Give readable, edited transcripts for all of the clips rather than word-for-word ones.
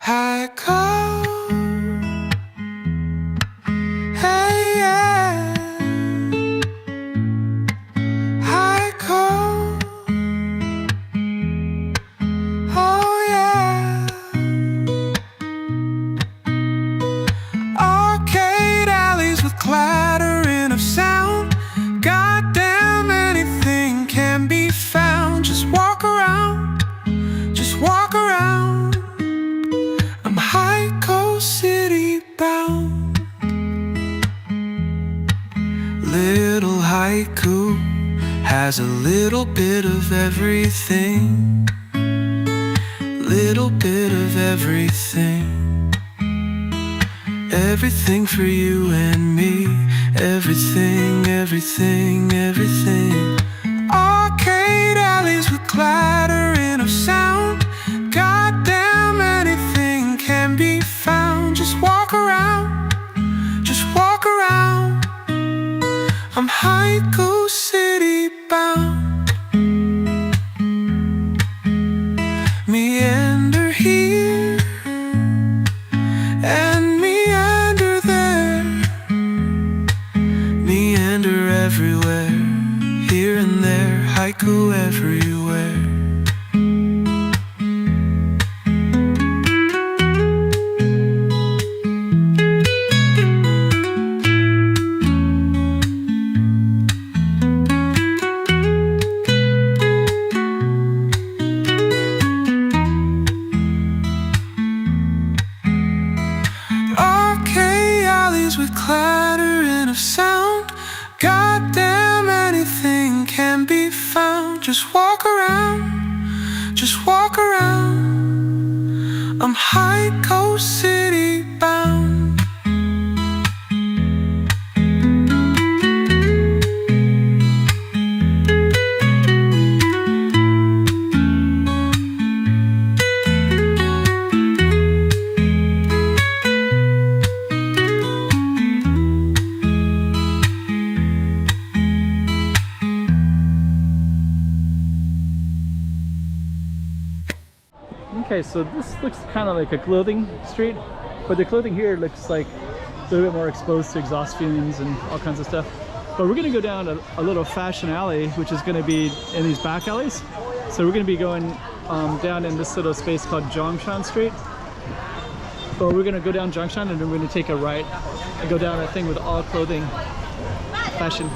Haikou, hey yeah. Haikou, oh yeah. Arcade alleys with clattering of sound. Goddamn, anything can be found. Just walk around, just walk around. I'm Haikou city bound. Little Haikou has a little bit of everything. Little bit of everything. Everything for you and me. Everything, everything, everything. Arcade alleys with clattering of sound. Goddamn, anything can be found. Just walk around, just walk around. I'm Haikou city bound. Meander here and meander there. Meander everywhere, here and there. Haikou everywhere. Arcade alleys with clattering of sound. Goddamn, anything can be found. Just walk around, just walk around. I'm Haikou city bound. Okay, so this looks kind of like a clothing street, but the clothing here looks like a little bit more exposed to exhaust fumes and all kinds of stuff. But we're going to go down a little fashion alley, which is going to be in these back alleys. So we're going to be going down in this little space called Zhongshan Street. But we're going to go down Zhongshan and then we're going to take a right and go down a thing with all clothing fashion.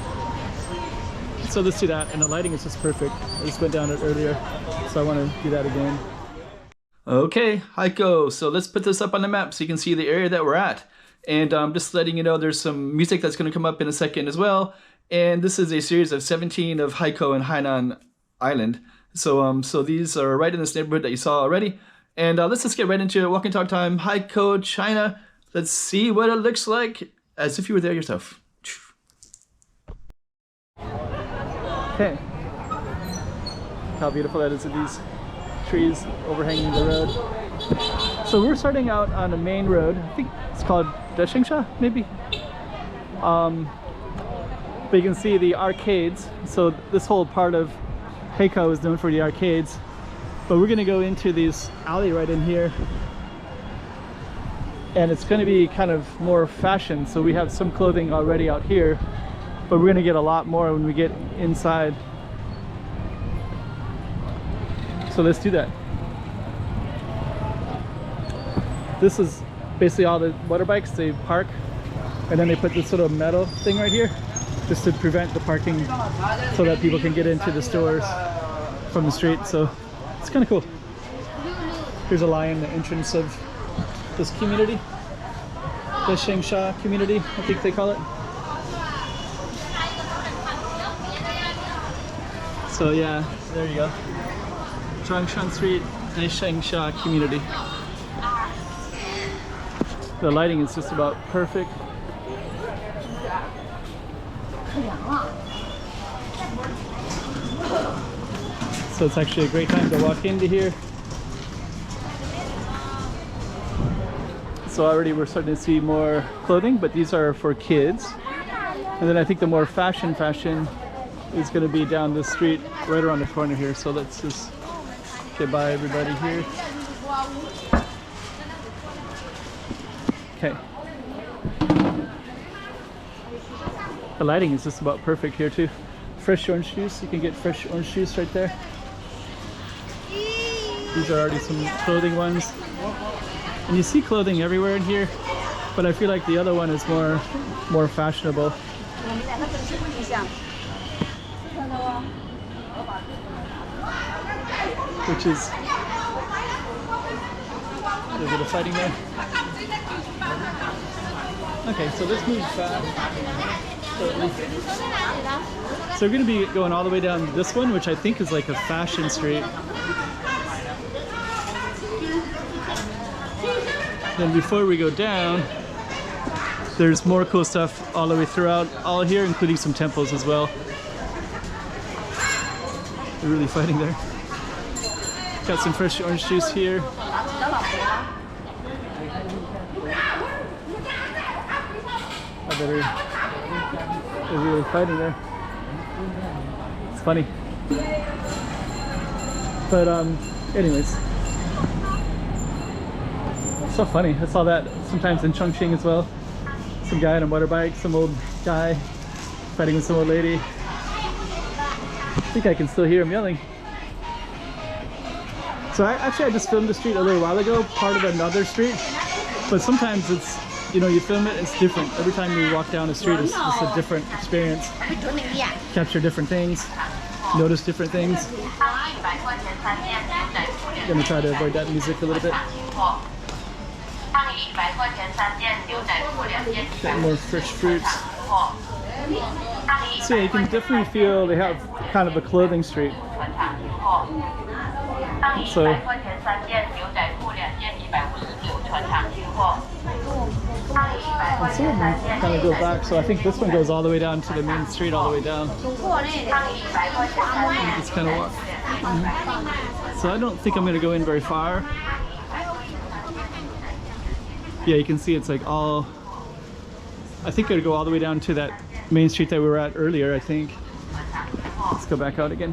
So let's do that, and the lighting is just perfect. I just went down it earlier, so I want to do that again. Okay, Haikou, so let's put this up on the map so you can see the area that we're at. And just letting you know, there's some music that's going to come up in a second as well. And this is a series of 17 of Haikou and Hainan Island. So so these are right in this neighborhood that you saw already. And let's just get right into it. Walk and talk time. Haikou, China. Let's see what it looks like as if you were there yourself. Okay. How beautiful that is with these trees overhanging the road. So we're starting out on the main road. I think it's called Deshingsha, maybe. But you can see the arcades. So this whole part of Haikou is known for the arcades. But we're gonna go into this alley right in here. And it's gonna be kind of more fashion. So we have some clothing already out here, but we're gonna get a lot more when we get inside. So let's do that. This is basically all the motorbikes. They park and then they put this little metal thing right here just to prevent the parking so that people can get into the stores from the street. So it's kind of cool. Here's a lion, the entrance of this community. The Shengsha community, I think they call it. So yeah, there you go. Zhongshan Street, Shengsha community. The lighting is just about perfect. So it's actually a great time to walk into here. So already we're starting to see more clothing, but these are for kids. And then I think the more fashion is going to be down this street right around the corner here. So let's just get by everybody here. Okay. The lighting is just about perfect here too. Fresh orange juice, you can get fresh orange juice right there. These are already some clothing ones. And you see clothing everywhere in here, but I feel like the other one is more fashionable. Which is a little bit of fighting there. Okay, so let's move fast. So we're going to be going all the way down this one, which I think is like a fashion street. Then before we go down, there's more cool stuff all the way throughout, all here, including some temples as well. They're really fighting there. Got some fresh orange juice here. They're really fighting there. It's funny. But anyways. So funny. I saw that sometimes in Chongqing as well. Some guy on a motorbike, some old guy fighting with some old lady. I think I can still hear him yelling. So I just filmed the street a little while ago, part of another street. But sometimes it's, you know, you film it, it's different. Every time you walk down the street, it's a different experience. Capture different things, notice different things. I'm gonna try to avoid that music a little bit. Got more fresh fruits. So yeah, you can definitely feel they have kind of a clothing street. So I'm kind of go back, so I think this one goes all the way down to the main street, all the way down. Just kind of walk. So I don't think I'm going to go in very far. Yeah, you can see it's like all, I think it'll go all the way down to that main street that we were at earlier, I think. Let's go back out again.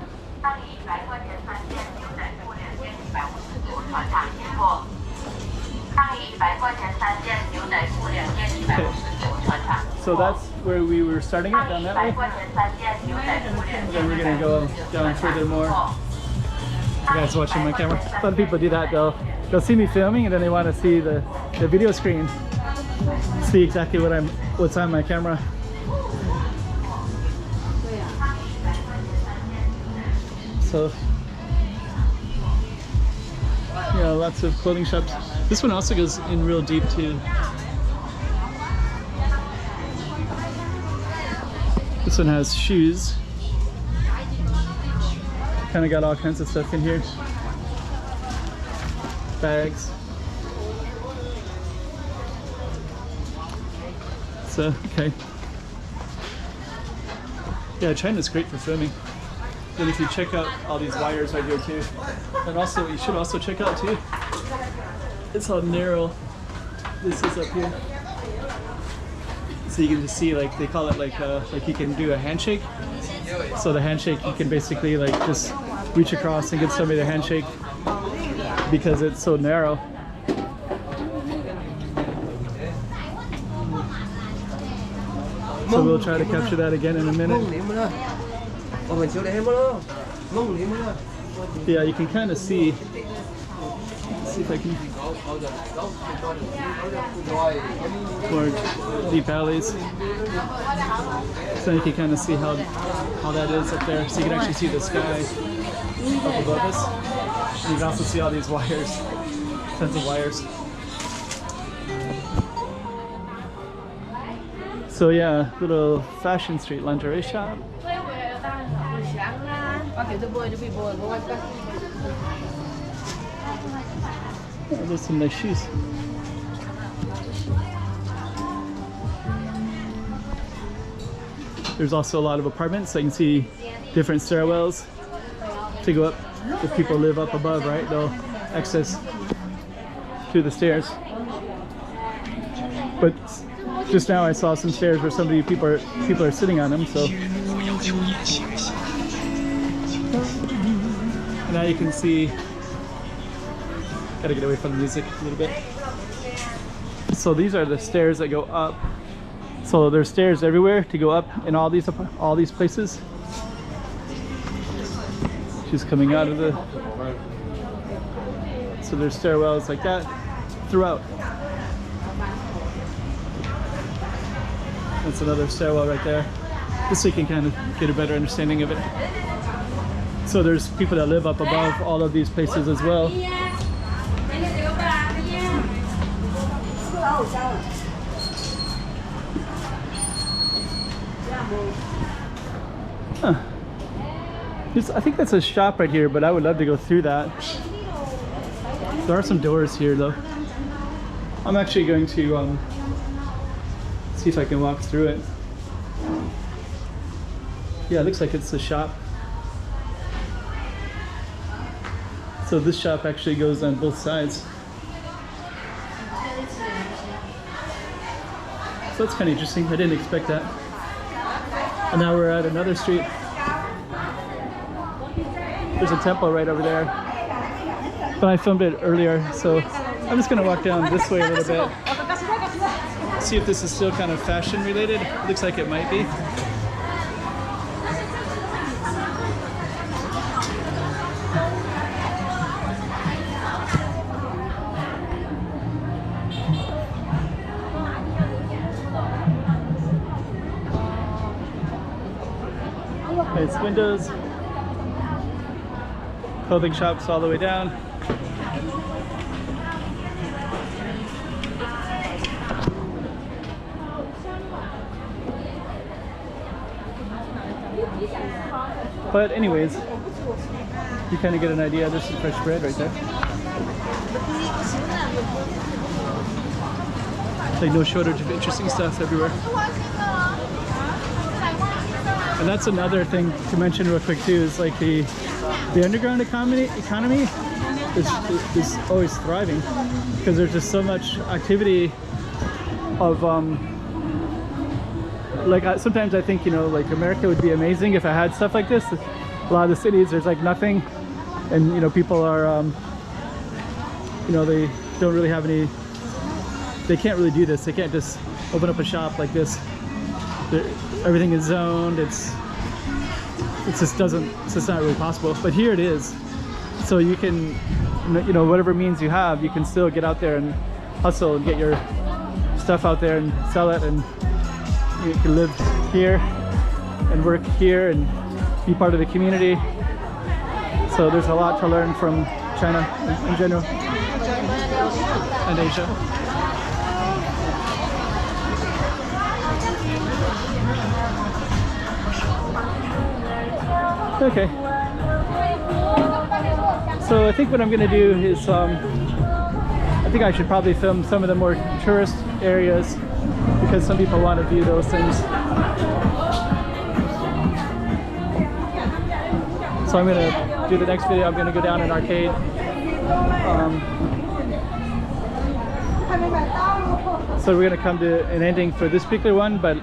Okay. So that's where we were starting it, down that way. And then we're gonna go down further more. You guys watching my camera? A lot of people do that. They'll see me filming and then they want to see the video screen, see exactly what's on my camera. So yeah, lots of clothing shops. This one also goes in real deep too. This one has shoes. Kind of got all kinds of stuff in here. Bags. So, okay. Yeah, China's great for filming. Then if you check out all these wires right here too. And also, you should also check out too, it's how narrow this is up here. So you can just see, like, they call it like you can do a handshake. So the handshake, you can basically like just reach across and give somebody the handshake because it's so narrow. So we'll try to capture that again in a minute. Yeah, you can kind of see. Let's see if I can. More deep alleys. So you can kind of see how that is up there. So you can actually see the sky up above us. And you can also see all these wires, tons of wires. So yeah, little fashion street lingerie shop. Oh, there's some nice shoes. There's also a lot of apartments, so you can see different stairwells to go up. If people live up above, right, they'll access to the stairs. But just now I saw some stairs where people are sitting on them, so. And now you can see, gotta get away from the music a little bit. So these are the stairs that go up. So there's stairs everywhere to go up in all these places. She's coming out of the... So there's stairwells like that throughout. That's another stairwell right there. Just so you can kind of get a better understanding of it. So there's people that live up above all of these places as well. Huh. I think that's a shop right here, but I would love to go through that. There are some doors here though. I'm actually going to see if I can walk through it. Yeah, it looks like it's a shop. So this shop actually goes on both sides. So that's kind of interesting. I didn't expect that. And now we're at another street. There's a temple right over there. But I filmed it earlier, so I'm just going to walk down this way a little bit. See if this is still kind of fashion related. Looks like it might be. It's windows, clothing shops all the way down. But anyways, you kind of get an idea. There's some fresh bread right there. Like no shortage of interesting stuff everywhere. And that's another thing to mention real quick too, is like the underground economy is always thriving because there's just so much activity of like sometimes I think, you know, like America would be amazing if it had stuff like this. A lot of the cities there's like nothing, and you know, people are you know, they don't really have any, they can't really do this. They can't just open up a shop like this. Everything is zoned. It's just it's just not really possible. But here it is. So you can, you know, whatever means you have, you can still get out there and hustle and get your stuff out there and sell it, and you can live here and work here and be part of the community. So there's a lot to learn from China in general and Asia. Okay. So I think what I'm going to do is I think I should probably film some of the more tourist areas because some people want to view those things. So I'm going to do the next video. I'm going to go down an arcade. So we're going to come to an ending for this particular one, but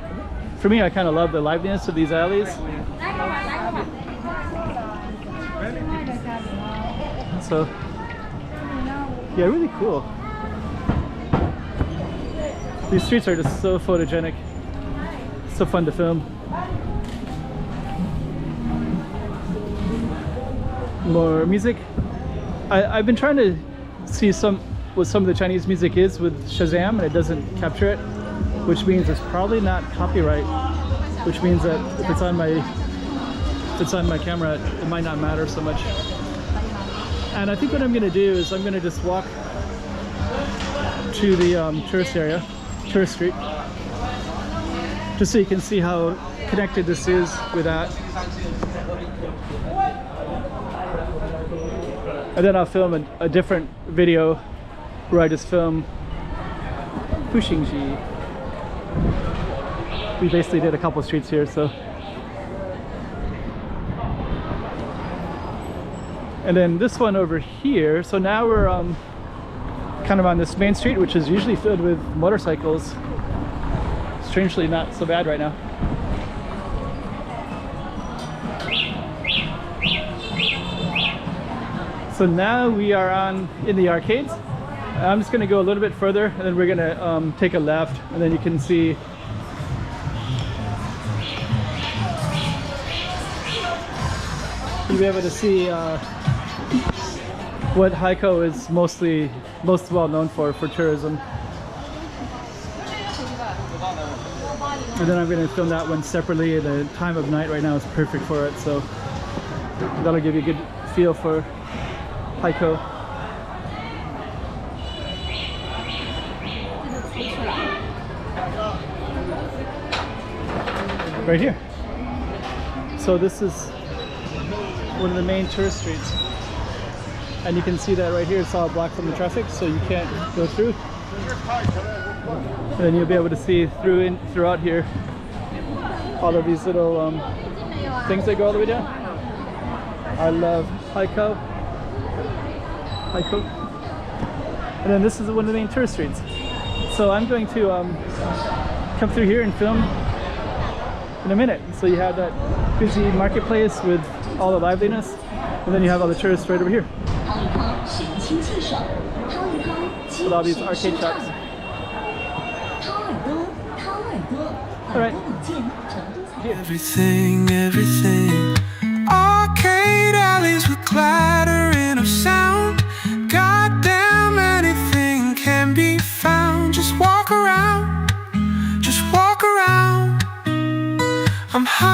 for me I kind of love the liveliness of these alleys. So yeah, really cool. These streets are just so photogenic, so fun to film. More music. I've been trying to see what some of the Chinese music is with Shazam, and it doesn't capture it, which means it's probably not copyright, which means that if it's on my camera, it might not matter so much. And I think what I'm going to do is I'm going to just walk to the tourist street, just so you can see how connected this is with that. And then I'll film a different video where I just film Fuxingji. We basically did a couple streets here, so. And then this one over here, so now we're kind of on this main street, which is usually filled with motorcycles. Strangely not so bad right now. So now we are in the arcades. I'm just gonna go a little bit further, and then we're gonna take a left, and then you can see you'll be able to see what Haikou is most well known for tourism. And then I'm going to film that one separately. The time of night right now is perfect for it, so that'll give you a good feel for Haikou. Right here. So this is one of the main tourist streets, and you can see that right here it's all blocked from the traffic, so you can't go through. And then you'll be able to see throughout here all of these little things that go all the way down. I love Haikou. And then this is one of the main tourist streets. So I'm going to come through here and film in a minute. So you have that busy marketplace with all the liveliness, and then you have all the tourists right over here with all these arcade shops. All right. Everything. Arcade alleys with clattering of sound. Goddamn, anything can be found. Just walk around. I'm high.